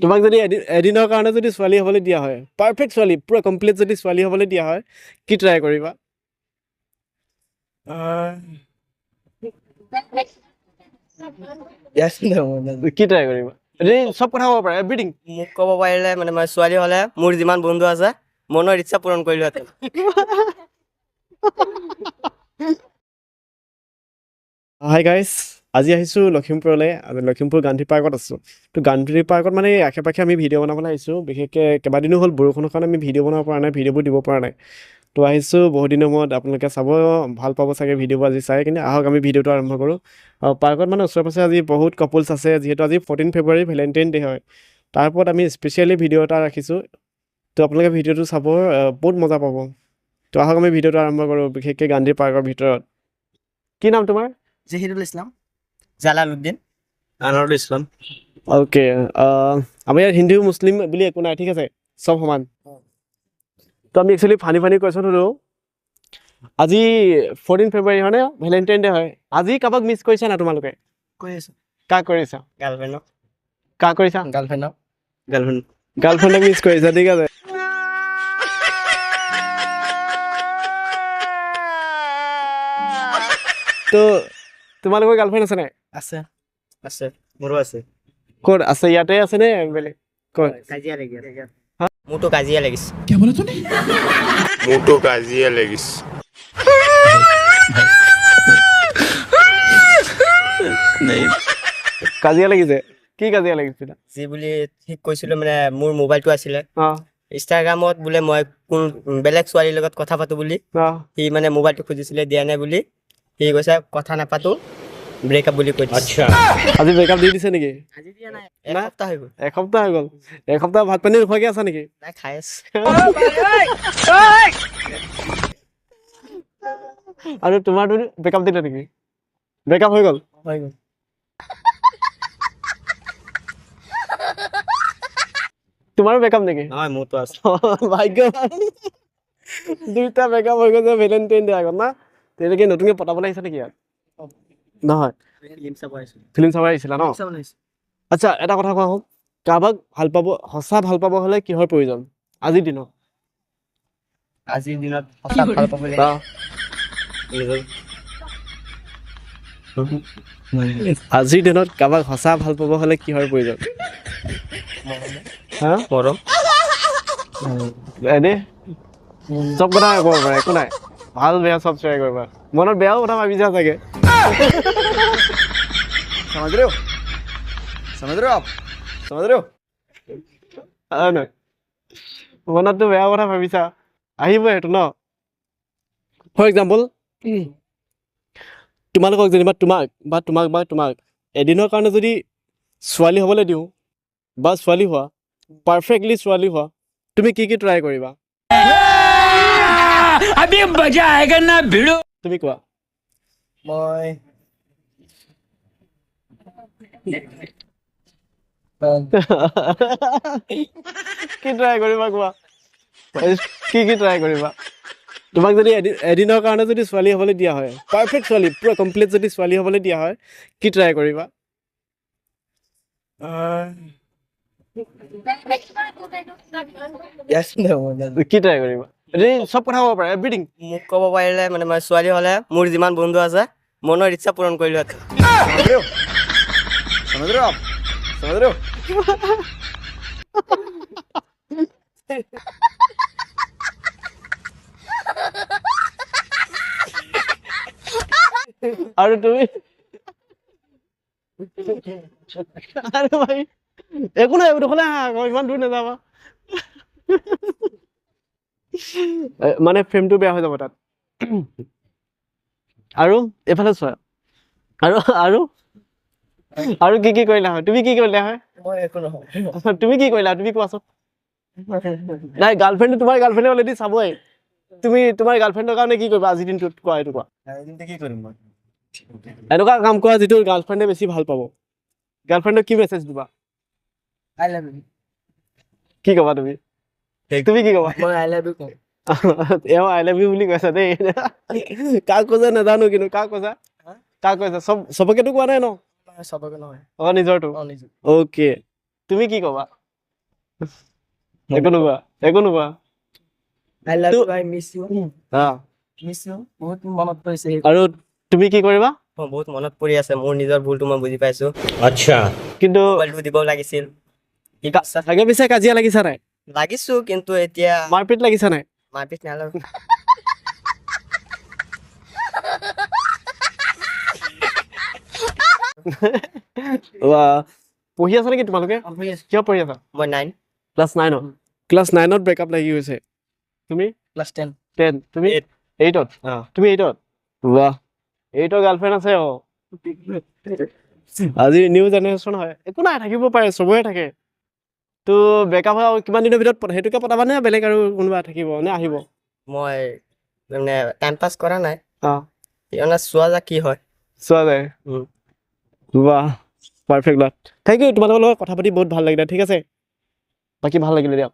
তোমাক যদি এদিনৰ কাৰণে যদি ছোৱালী হ'বলৈ দিয়া হয়, পাৰফেক্ট ছোৱালী, পুৰা কমপ্লিট যদি ছোৱালী হ'বলৈ দিয়া হয়, কি ট্ৰাই কৰিবা? কি ট্ৰাই কৰিবা? চব কথা ক'ব পাৰা, এভৰিথিং। মোক ক'ব পাৰিলে মানে মই ছোৱালী হ'লে মোৰ যিমান বন্ধু আছে মনৰ ইচ্ছা পূৰণ কৰিলোহেঁতেন। হাই গাইজ, আজি আহিছোঁ লখিমপুৰলৈ। লখিমপুৰ গান্ধী পাৰ্কত আছোঁ। তো গান্ধী পাৰ্কত মানে আশে পাশে আমি ভিডিঅ' বনাবলৈ আহিছোঁ। বিশেষকৈ কেইবাদিনো হ'ল বৰষুণৰ কাৰণে আমি ভিডিঅ' বনাব পৰা নাই, ভিডিঅ'বোৰ দিব পৰা নাই। তো আহিছোঁ বহুত দিনৰ মূৰত, আপোনালোকে চাব, ভাল পাব চাগে ভিডিঅ'বোৰ আজি চাই কিনে। আহক আমি ভিডিঅ'টো আৰম্ভ কৰোঁ। পাৰ্কত মানে ওচৰে পাঁজৰে আজি বহুত কাপলছ আছে, যিহেতু আজি 14 ফেব্ৰুৱাৰী ভেলেণ্টাইন ডে হয়। তাৰ ওপৰত আমি স্পেচিয়েলি ভিডিঅ' এটা ৰাখিছোঁ। তো আপোনালোকে ভিডিঅ'টো চাব, বহুত মজা পাব। তো আহক আমি ভিডিঅ'টো আৰম্ভ কৰোঁ, বিশেষকৈ গান্ধী পাৰ্কৰ ভিতৰত। কি নাম তোমাৰ? জহিৰুল ইছলাম, জালালুদ্দিন, আনাৰুল ইছলাম। অ'কে, আমাৰ ইয়াত হিন্দু মুছলিম বুলি একো নাই, ঠিক আছে, চব সমান। তো আমি একচুৱেলি ফানি কুৱেশ্যন সোধোঁ। আজি 14 ফেব্ৰুৱাৰী হয়নে, ভেলেণ্টাইন ডে হয়। আজি কাৰোবাক মিছ কৰিছা না তোমালোকে? কৰি আছোঁ। কাক কৰিছা? গাৰ্লফ্ৰেণ্ডক। কাক কৰিছা? গাৰ্লফ্ৰেণ্ডক। গাৰ্লফ্ৰেণ্ডক মিছ কৰিছা, ঠিক আছে। তো তোমালোকৰ গাৰ্লফ্ৰেণ্ড আছে নাই? আছে আছে, মোৰো আছে। ক'ত আছে? ইয়াতে আছে নে বেলেগ ক'ত? কাজিয়া লাগি আছে। মোৰতো কাজিয়া লাগিছে। মোৰতো কাজিয়া লাগিছে। কাজিয়া লাগিছে? কি কাজিয়া লাগিছিল? যি বুলি ঠিক কৈছিলোঁ মানে মোৰ মোবাইলটো আছিলে, অঁ ইনষ্টাগ্ৰামত বোলে মই কোন বেলেগ ছোৱালীৰ লগত কথা পাতো বুলি অঁ সি মানে মোবাইলটো খুজিছিলে, দিয়া নাই বুলি। সি কৈছে কথা নাপাতো, ব্ৰেকআপ বুলি কৈ দিছে। আজি ব্ৰেকআপ দি দিছে নেকি? আজি দিয়া নাই, এসপ্তাহ হৈ গ'ল। এসপ্তাহ হৈ গ'ল? এসপ্তাহ ভাত পানী নোখোৱাকৈ আছা নেকি? নাই, খাই আছো। আৰু তোমাৰতো ব্ৰেকআপ দিলে নেকি? ব্ৰেকআপ হৈ গ'ল? হৈ গ'ল। তোমাৰো ব্ৰেকআপ নেকি? নহয়, মোৰতো আছে। ভাগ্যৱান, দুইটা ব্ৰেকআপ হৈ গৈছে ভেলেণ্টাইন ডে আগত না? তেনেকৈ নতুনকৈ পতাবলৈ আহিছা নেকি ইয়াত? নহয়, ফিল্ম চাব আহিছোঁ। ফিল্ম চাব আহিছিলা ন? আচ্ছা, এটা কথা কোৱা, কাৰোবাক ভাল পাব, সঁচা ভাল পাব হ'লে কিহৰ প্ৰয়োজন আজিৰ দিনত? আজিৰ দিনত সঁচা ভাল পাবলৈ আজিৰ দিনত কাৰোবাক সঁচা ভাল পাব হ'লে কিহৰ প্ৰয়োজন? হা? মৰম। এনেই চব কথা ক'ব পাৰে, একো নাই, ভাল বেয়া চব শ্বেয়াৰ কৰিবা। মনত বেয়াও কথা ভাবিছা চাগে। মনততো বেয়া কথা ভাবিছা, আহিবই সেইটো ন। ফৰ এক্সাম্পল, তোমালোকক যেনিবা তোমাক এদিনৰ কাৰণে যদি ছোৱালী হ'বলৈ দিওঁ বা ছোৱালী হোৱা, পাৰফেক্টলি ছোৱালী হোৱা, তুমি কি ট্ৰাই কৰিবা? তুমি কোৱা। মই কি ট্ৰাই কৰিবা কোৱা, কি ট্ৰাই কৰিবা? তোমাক যদি এদিনৰ কাৰণে যদি ছোৱালী হ'বলৈ দিয়া হয়, পাৰফেক্ট ছোৱালী, পুৰা কমপ্লিট যদি ছোৱালী হ'বলৈ দিয়া হয়, কি ট্ৰাই কৰিবা? কি ট্ৰাই কৰিবা? চব কথা ক'ব পাৰা, এভৰিথিং। মোক ক'ব পাৰিলে মানে মই ছোৱালী হ'লে মোৰ যিমান বন্ধু আছে মনৰ ইচ্ছা পূৰণ কৰিলোহেঁতেন। আৰু তুমি? আৰে ভাই, একো নাই, এইডোখৰলৈ আহা আকৌ, ইমান দূৰ নাযাবা। মানে ফ্ৰেমটো বেয়া হৈ যাব তাত। আৰু এইফালে চোৱা, আৰু আৰু আৰু কি কৰিলা হয়? তুমি কি কৰিলা হয়? মই একো নহয়। তুমি কি কৰিলা, তুমি কোৱাচোন। নাই, গাৰ্লফ্ৰেণ্ড, তোমাৰ গাৰ্লফ্ৰেণ্ডে অলৰেডি চাবই। তুমি তোমাৰ গাৰ্লফ্ৰেণ্ডৰ কাৰণে কি কৰিবা আজিৰ দিনটোত? কোৱা, এইটো কোৱা। কি কৰিম মই? এনেকুৱা কাম কৰা যিটো গাৰ্লফ্ৰেণ্ডে বেছি ভাল পাব। গাৰ্লফ্ৰেণ্ডক কি মেছেজ দিবা? I love you. কি ক'বা তুমি? তুমি কি ক'বা? মই আই লাভ ইউ কওঁ। এওঁ আই লাভ ইউ বুলি কৈছা দেই। কাক কৈছা নাজানো, কিন্তু কাক কৈছা? কাক কৈছা? চবকেতো কোৱা নাই ন? চবকে নহয়। নিজৰটো? নিজৰ। অ'কে, তুমি কি ক'বা? একো নোকোৱা একো নোকোৱা আই লাভ তো- you I miss you miss you বহুত মনত পৰিছে আৰু তুমি কি কৰিবা বহুত মনত পৰি আছে মোৰ নিজৰ ভুলটো মই বুজি পাইছো আচ্ছা কিন্তু মোবাইলটো দিব লাগিছিল কি কৈছা? আগে পিছে কাজিয়া লাগিছা নাই লাগিছো কিন্তু এতিয়া মাৰপিট লাগিছা নাই মাৰপিট নালাগে পঢ়ি আছা নেকি তোমালোকে কিয় পঢ়ি আছা মই 9 ক্লাছ 9ত ক্লাছ 9ত ব্ৰেকআপ লাগি গৈছে তুমি ক্লাছ 10 10 তুমি 8ত তুমি 8ত বাহ 8ৰ গাৰ্লফ্ৰেণ্ড আছে অ আজি নিউ জেনেৰেশ্যন হয় একো নাই থাকিব পাৰে চবৰে থাকে তো ব্ৰেকআপ হয় আৰু কিমান দিনৰ ভিতৰত সেইটোকে পতাবা নে বেলেগ আৰু কোনোবা থাকিব নে আহিব মই মানে টাইম পাছ কৰা নাই অ মানে চোৱা যা কি হয় চোৱা যায় বাহ পাৰফেক্ট লাভ থেংক ইউ তোমালোকৰ লগত কথা পাতি বহুত ভাল লাগিলে ঠিক আছে বাকী ভাল লাগিলে দিয়ক